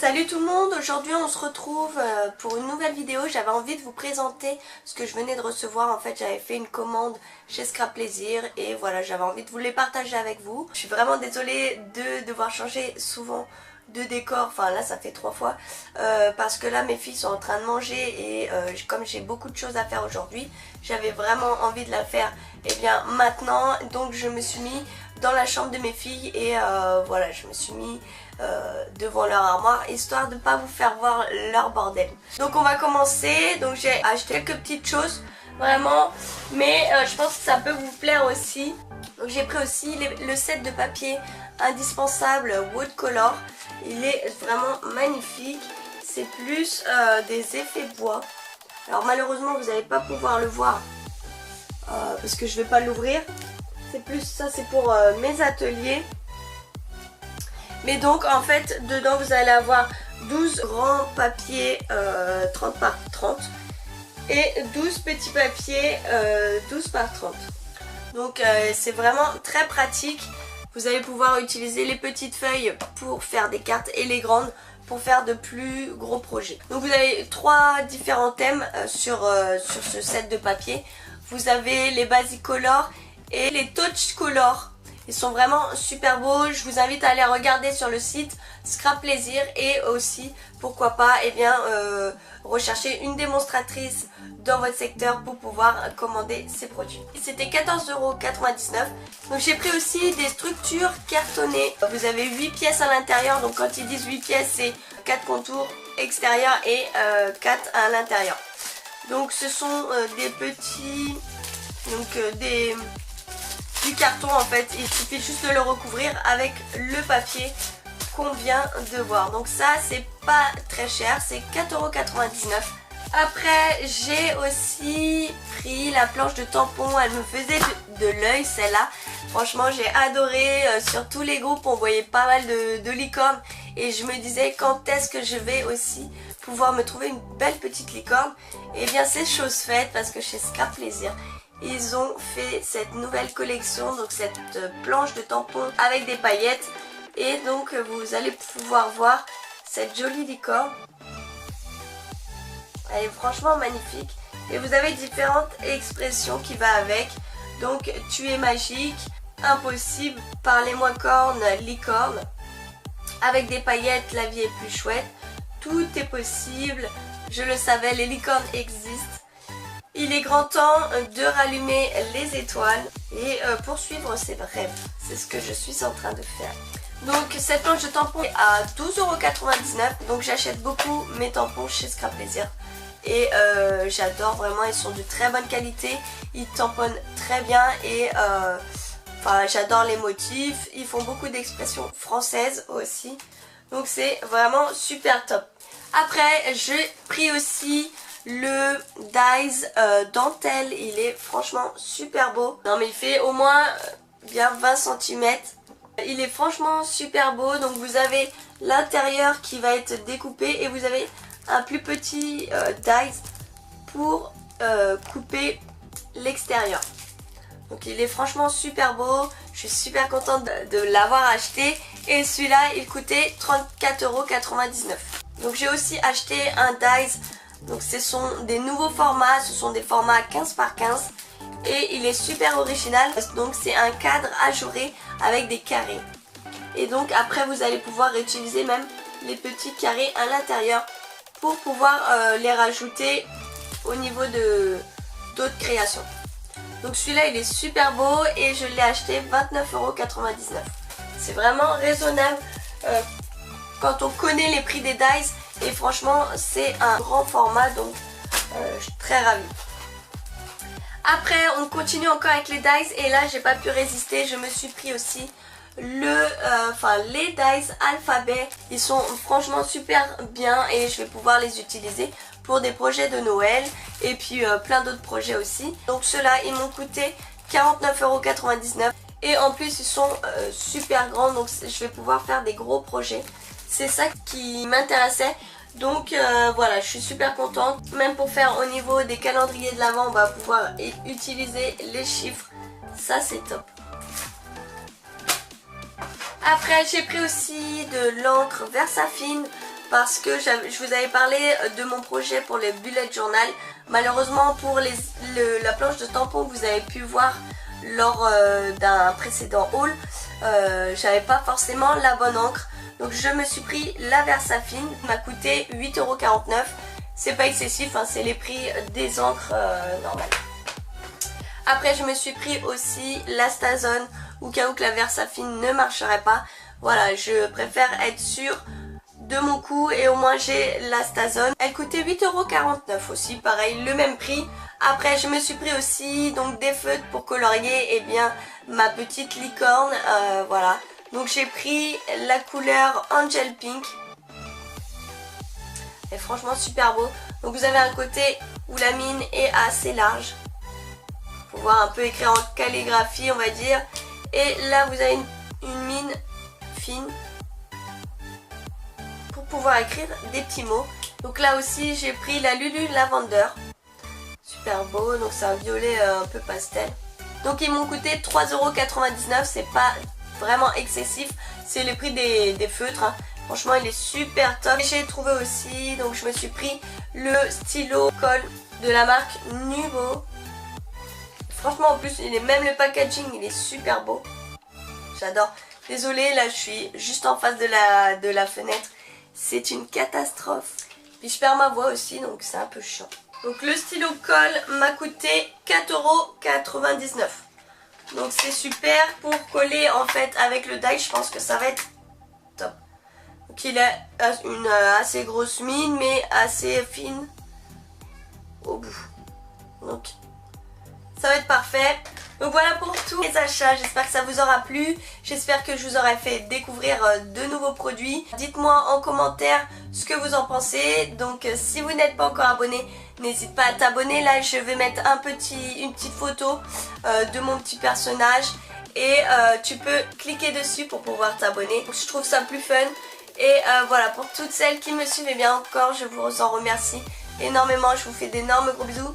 Salut tout le monde, aujourd'hui on se retrouve pour une nouvelle vidéo. J'avais envie de vous présenter ce que je venais de recevoir. En fait, j'avais fait une commande chez Scrap Plaisir et voilà, j'avais envie de vous les partager avec vous. Je suis vraiment désolée de devoir changer souvent de décor, enfin là ça fait 3 fois parce que là mes filles sont en train de manger et comme j'ai beaucoup de choses à faire aujourd'hui, j'avais vraiment envie de la faire et bien maintenant. Donc je me suis mis dans la chambre de mes filles et voilà, je me suis mis devant leur armoire histoire de ne pas vous faire voir leur bordel. Donc on va commencer. Donc j'ai acheté quelques petites choses vraiment, mais je pense que ça peut vous plaire aussi. Donc j'ai pris aussi le set de papier indispensable Woodcolor. Il est vraiment magnifique. C'est plus des effets bois. Alors malheureusement vous n'allez pas pouvoir le voir parce que je ne vais pas l'ouvrir. C'est plus ça, c'est pour mes ateliers. Mais donc en fait dedans vous allez avoir 12 grands papiers 30 par 30 et 12 petits papiers 12 par 30. Donc c'est vraiment très pratique. Vous allez pouvoir utiliser les petites feuilles pour faire des cartes et les grandes pour faire de plus gros projets. Donc vous avez 3 différents thèmes sur ce set de papier. Vous avez les Basic Color et les Touch Color. Ils sont vraiment super beaux. Je vous invite à aller regarder sur le site Scrap Plaisir et aussi pourquoi pas rechercher une démonstratrice dans votre secteur pour pouvoir commander ces produits. C'était 14,99 €. Donc j'ai pris aussi des structures cartonnées. Vous avez 8 pièces à l'intérieur. Donc quand ils disent 8 pièces, c'est 4 contours extérieurs et 4 à l'intérieur. Donc ce sont des petits... du carton en fait, il suffit juste de le recouvrir avec le papier qu'on vient de voir. Donc ça c'est pas très cher, c'est 4,99 €. Après j'ai aussi pris la planche de tampon, elle me faisait de l'œil celle-là. Franchement j'ai adoré, sur tous les groupes on voyait pas mal de licornes et je me disais quand est-ce que je vais aussi pouvoir me trouver une belle petite licorne. Et bien c'est chose faite parce que chez Scrap Plaisir ils ont fait cette nouvelle collection, donc cette planche de tampon avec des paillettes. Et donc vous allez pouvoir voir cette jolie licorne. Elle est franchement magnifique. Et vous avez différentes expressions qui vont avec. Donc tu es magique, impossible, parlez-moi corne, licorne. Avec des paillettes, la vie est plus chouette. Tout est possible, je le savais, les licornes existent. Il est grand temps de rallumer les étoiles et poursuivre ses rêves. C'est ce que je suis en train de faire. Donc cette planche de tampon est à 12,99 €. Donc j'achète beaucoup mes tampons chez Scrap Plaisir. Et j'adore vraiment, ils sont de très bonne qualité. Ils tamponnent très bien et j'adore les motifs. Ils font beaucoup d'expressions françaises aussi. Donc c'est vraiment super top. Après j'ai pris aussi le Dies dentelle, il est franchement super beau. Non mais il fait au moins bien 20 cm. Il est franchement super beau. Donc vous avez l'intérieur qui va être découpé et vous avez un plus petit Dies pour couper l'extérieur. Donc il est franchement super beau. Je suis super contente de l'avoir acheté. Et celui-là il coûtait 34,99 €. Donc j'ai aussi acheté un Dies. Donc ce sont des nouveaux formats, ce sont des formats 15 par 15 et il est super original. Donc c'est un cadre ajouré avec des carrés. Et donc après vous allez pouvoir réutiliser même les petits carrés à l'intérieur pour pouvoir les rajouter au niveau d'autres créations. Donc celui-là il est super beau et je l'ai acheté 29,99 €. C'est vraiment raisonnable quand on connaît les prix des Dies. Et franchement c'est un grand format, donc je suis très ravie. Après on continue encore avec les Dies et là j'ai pas pu résister. Je me suis pris aussi les Dies alphabet. Ils sont franchement super bien et je vais pouvoir les utiliser pour des projets de Noël et puis plein d'autres projets aussi. Donc ceux-là ils m'ont coûté 49,99 € et en plus ils sont super grands, donc je vais pouvoir faire des gros projets. C'est ça qui m'intéressait. Donc voilà, je suis super contente. Même pour faire au niveau des calendriers de l'Avent, on va pouvoir utiliser les chiffres. Ça c'est top. Après j'ai pris aussi de l'encre Versafine parce que je vous avais parlé de mon projet pour le bullet journal. Malheureusement pour la planche de tampon que vous avez pu voir lors d'un précédent haul, j'avais pas forcément la bonne encre. Donc je me suis pris la Versafine, ça m'a coûté 8,49 €. C'est pas excessif, hein, c'est les prix des encres normales. Après je me suis pris aussi la Stazone, au cas où que la Versafine ne marcherait pas. Voilà, je préfère être sûre de mon coup et au moins j'ai la Stazone. Elle coûtait 8,49 € aussi, pareil, le même prix. Après je me suis pris aussi donc des feutres pour colorier ma petite licorne, voilà. Donc j'ai pris la couleur Angel Pink. Et franchement super beau. Donc vous avez un côté où la mine est assez large. Pour pouvoir un peu écrire en calligraphie on va dire. Et là vous avez une mine fine. Pour pouvoir écrire des petits mots. Donc là aussi j'ai pris la Lulu Lavender. Super beau. Donc c'est un violet un peu pastel. Donc ils m'ont coûté 3,99 €. C'est pas vraiment excessif. C'est le prix des feutres. Hein. Franchement il est super top. J'ai trouvé aussi, donc je me suis pris le stylo colle de la marque Nuvo. Franchement en plus même le packaging il est super beau. J'adore. Désolée là je suis juste en face de la fenêtre. C'est une catastrophe. Puis je perds ma voix aussi donc c'est un peu chiant. Donc le stylo colle m'a coûté 4,99 €. Donc c'est super pour coller en fait avec le die, je pense que ça va être top. Donc il a une assez grosse mine mais assez fine au bout. Donc ça va être parfait. Donc voilà pour tous les achats, j'espère que ça vous aura plu. J'espère que je vous aurai fait découvrir de nouveaux produits. Dites-moi en commentaire ce que vous en pensez. Donc si vous n'êtes pas encore abonné, n'hésite pas à t'abonner. Là je vais mettre une petite photo de mon petit personnage. Et tu peux cliquer dessus pour pouvoir t'abonner. Je trouve ça plus fun. Et voilà, pour toutes celles qui me suivent, bien encore, je vous en remercie énormément. Je vous fais d'énormes gros bisous.